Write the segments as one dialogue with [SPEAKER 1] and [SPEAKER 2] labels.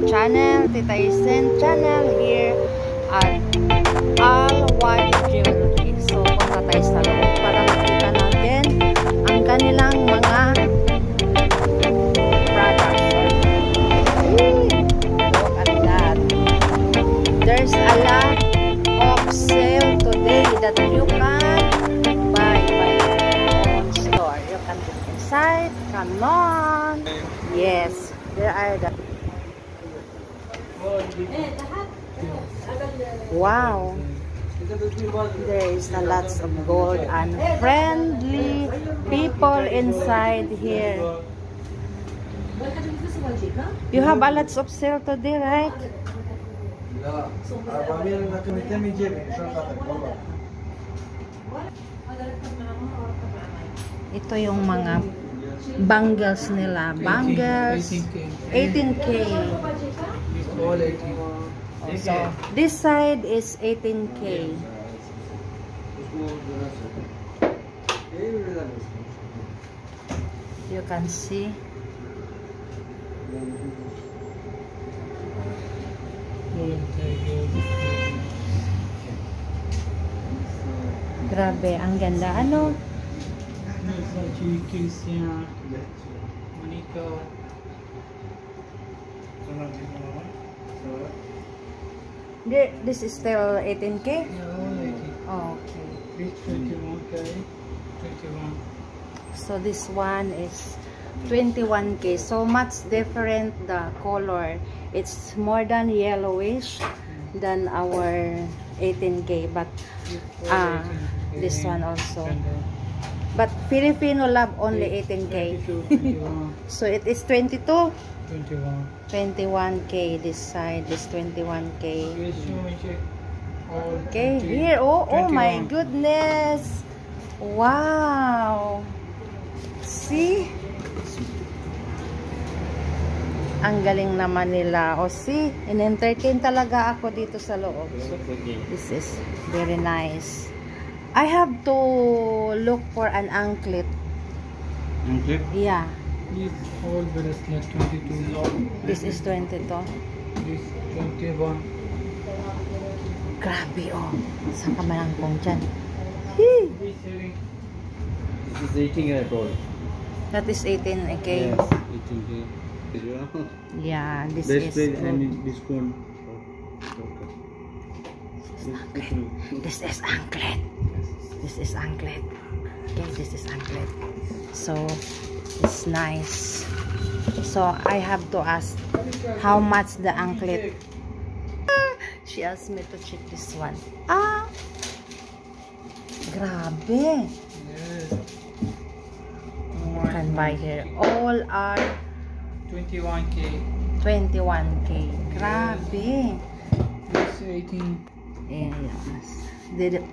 [SPEAKER 1] channel, Tita Isen channel here at Al Wadi Jewelry. So, punta tayo sa loob para makita natin ang kanilang mga products. Look at that. There's a lot of sale today that you can buy by your own store. You can go inside. Come on. Yes, there are the... Wow. There is a lots of gold and friendly people inside here. You have a lots of sale today, right? Ito yung mga bangles nila. Bangles 18K. So this side is 18K. You can see. Grabe, ang ganda. Ano? This is still 18K? Oh, okay.
[SPEAKER 2] This 21K. 21.
[SPEAKER 1] So this one is 21K. So much different the color. It's more than yellowish than our 18K, but this one also. But Filipino love only 18K. So it is 22? 21K this side, this 21K. Okay, here, oh my goodness. Wow. See? Ang galing naman nila. O see, in-entertain talaga ako dito sa loob. This is very nice. I have to look for an anklet.
[SPEAKER 2] Anklet?
[SPEAKER 1] Yeah.
[SPEAKER 2] This whole bracelet 22.
[SPEAKER 1] This is 22.
[SPEAKER 2] This 21.
[SPEAKER 1] Grabe oh. Saan ka malangkong dyan?
[SPEAKER 2] This is
[SPEAKER 3] 18 at all.
[SPEAKER 1] That is 18, okay?
[SPEAKER 3] Yes, 18K.
[SPEAKER 1] Yeah, this
[SPEAKER 3] Best
[SPEAKER 1] is
[SPEAKER 3] price
[SPEAKER 1] good.
[SPEAKER 3] and discount.
[SPEAKER 1] This is anklet. This is anklet. Okay, this is anklet. So, it's nice. So, I have to ask how much the anklet. She asked me to check this one. Grabe.
[SPEAKER 2] Yes.
[SPEAKER 1] You can buy here. All are
[SPEAKER 2] 21K.
[SPEAKER 1] 21K. Grabe.
[SPEAKER 2] This 18.
[SPEAKER 1] Yes.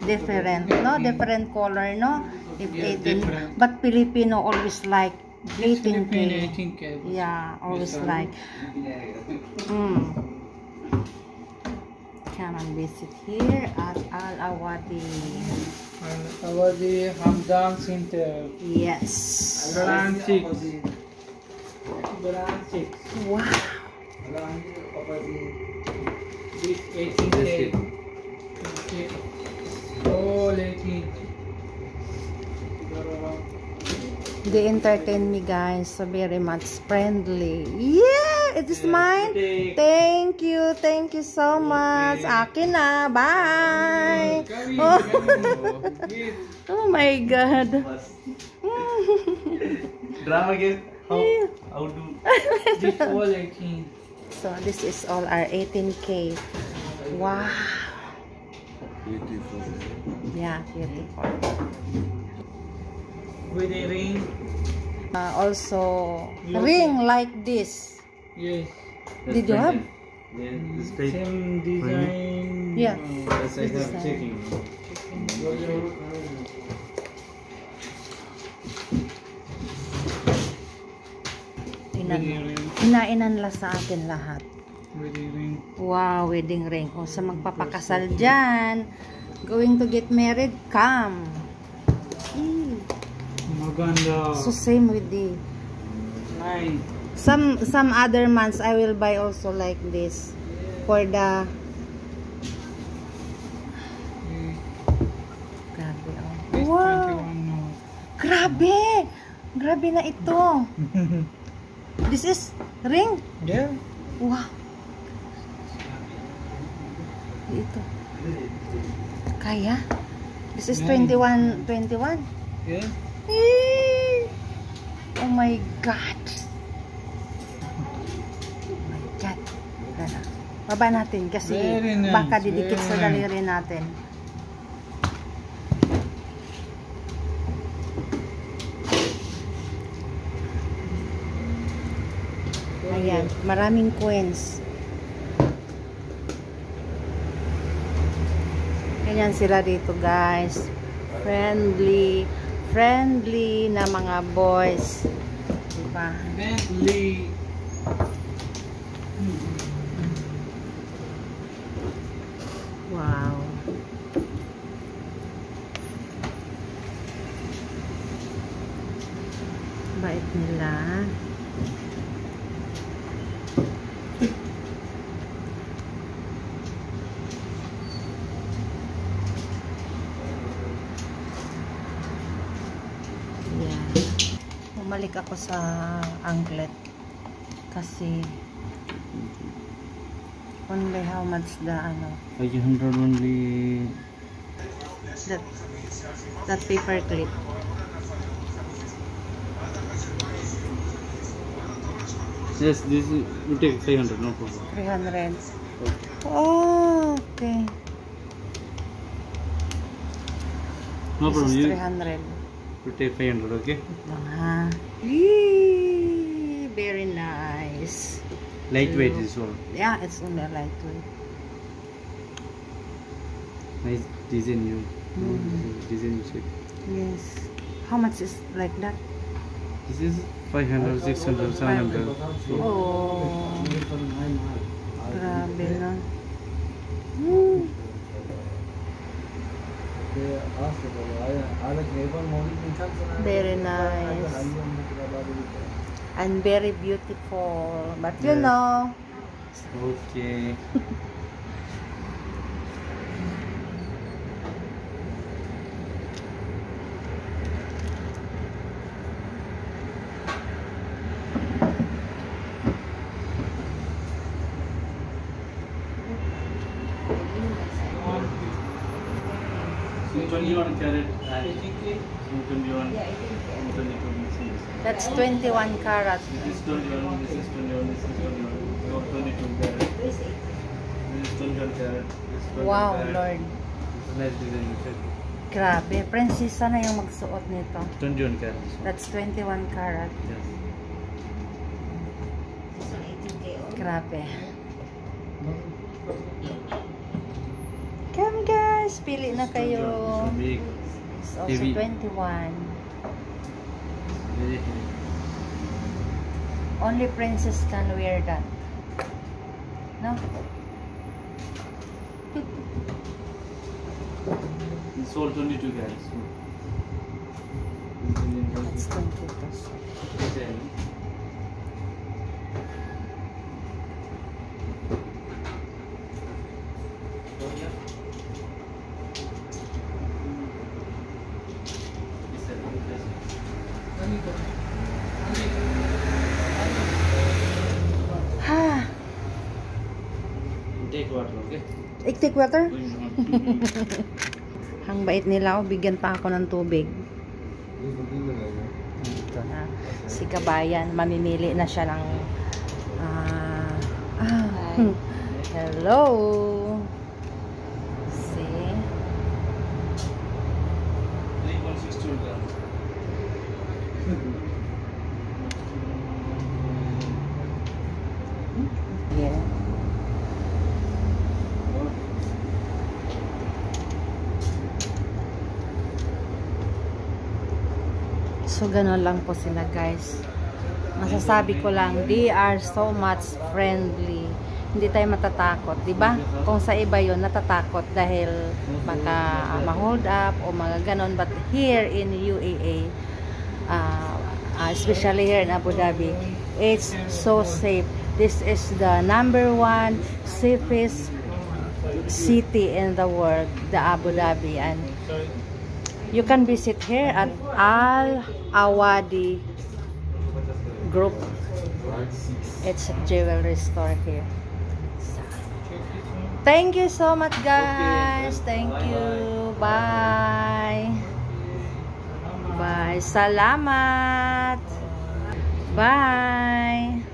[SPEAKER 1] Different, no? Different color, no? If
[SPEAKER 2] Yeah,
[SPEAKER 1] 18.
[SPEAKER 2] different.
[SPEAKER 1] But Filipino always like 18K.
[SPEAKER 2] 18K.
[SPEAKER 1] Yeah, always
[SPEAKER 2] Yes,
[SPEAKER 1] like. Come and visit here at Al Awadi.
[SPEAKER 2] Awadi Hamdan Center.
[SPEAKER 1] Yes.
[SPEAKER 2] Brand 6. Brand 6.
[SPEAKER 1] Wow.
[SPEAKER 2] This 18K. Okay. All 18.
[SPEAKER 1] They entertain me, guys, so very much friendly. Yeah, it is mine. Thank you so much. Akin na, bye. Oh my God.
[SPEAKER 3] Drama game. How do?
[SPEAKER 2] This all 18.
[SPEAKER 1] So this is all our 18K. Wow.
[SPEAKER 3] Beautiful.
[SPEAKER 1] Yeah, beautiful.
[SPEAKER 2] With a ring.
[SPEAKER 1] Also, ring like this.
[SPEAKER 2] Yes.
[SPEAKER 1] Did you have?
[SPEAKER 3] Yeah, this type.
[SPEAKER 2] Same design.
[SPEAKER 1] Yeah.
[SPEAKER 3] Yes, I have checking.
[SPEAKER 1] Hinainan nila sa akin lahat.
[SPEAKER 2] Wedding ring.
[SPEAKER 1] Wow, wedding ring. Kung sa magpapakasal dyan, going to get married, come.
[SPEAKER 2] Maganda.
[SPEAKER 1] So same with the
[SPEAKER 2] 9.
[SPEAKER 1] Some other months I will buy also like this for the grabe oh.
[SPEAKER 2] This
[SPEAKER 1] Wow.
[SPEAKER 2] 21 no.
[SPEAKER 1] Grabe! Grabe na ito. This is ring.
[SPEAKER 2] Yeah.
[SPEAKER 1] Wow. Ito. Kaya? This is 21.
[SPEAKER 2] Yeah.
[SPEAKER 1] Eh! Oh my God. Oh my God. Tara. Baba natin kasi
[SPEAKER 2] Very nice,
[SPEAKER 1] baka didikit sa
[SPEAKER 2] very
[SPEAKER 1] daliri natin. Ayan, maraming coins. Ganyan sila dito, guys. Friendly na mga boys. Diba?
[SPEAKER 2] Bentley.
[SPEAKER 1] Wow. Bait nila. Yeah. Bumalik ako sa anklet kasi only how much the ano
[SPEAKER 3] 500 only.
[SPEAKER 1] that paper clip.
[SPEAKER 3] Yes, this is, you take 500, no problem.
[SPEAKER 1] 300. Oh, okay.
[SPEAKER 3] No
[SPEAKER 1] This
[SPEAKER 3] problem.
[SPEAKER 1] is
[SPEAKER 3] You
[SPEAKER 1] 300.
[SPEAKER 3] take 500, okay?
[SPEAKER 1] Wait lang, ha? Yee, very nice.
[SPEAKER 3] Lightweight is all.
[SPEAKER 1] Yeah, it's only a lightweight.
[SPEAKER 3] Nice design you.
[SPEAKER 1] Mm.
[SPEAKER 3] Design shape.
[SPEAKER 1] Yes. How much is like that?
[SPEAKER 3] This is 500, 600, 700.
[SPEAKER 1] Oh. Grabe na. Hmm. Very nice. And very beautiful. But you
[SPEAKER 3] Yes.
[SPEAKER 1] know,
[SPEAKER 3] Okay. So 21 carat and 21, 22 missing.
[SPEAKER 1] that's 21 karat.
[SPEAKER 3] This is 21, this is 21, this is 21. No, 22 carat. This is 21 carat. This is 21
[SPEAKER 1] Wow,
[SPEAKER 3] carat.
[SPEAKER 1] Lord.
[SPEAKER 3] This is nice design. You said.
[SPEAKER 1] Grabe. Prinsesa na yung magsuot nito.
[SPEAKER 3] 21 carat. This one.
[SPEAKER 1] That's 21 karat.
[SPEAKER 3] Yes.
[SPEAKER 1] Grabe. Come guys, pili na kayo.
[SPEAKER 3] This one big.
[SPEAKER 1] It's also
[SPEAKER 3] Heavy.
[SPEAKER 1] 21.
[SPEAKER 3] Very heavy.
[SPEAKER 1] Only princess can wear that. No?
[SPEAKER 3] It's all 22 carats.
[SPEAKER 1] It's 22.
[SPEAKER 3] Design.
[SPEAKER 1] Ha!
[SPEAKER 3] Take water, okay?
[SPEAKER 1] Take water? Ang bait nila, oh, bigyan pa ako ng tubig. Ito na. Si Kabayan, mamimili na siya ng hello. See?
[SPEAKER 3] 3.62 grams.
[SPEAKER 1] Yeah. So, gano'n lang po sila, guys. Masasabi ko lang, they are so much friendly. Hindi tayo matatakot, di ba? Kung sa iba yon natatakot dahil baka ma-hold up o mga ganon. But here in UAE, especially here in Abu Dhabi, It's so safe. This is the #1 safest city in the world, the Abu Dhabi, and you can visit here at Al Awadi Group. It's a jewelry store here. Thank you so much, guys. Thank you. Bye. Bye. Salamat. Bye.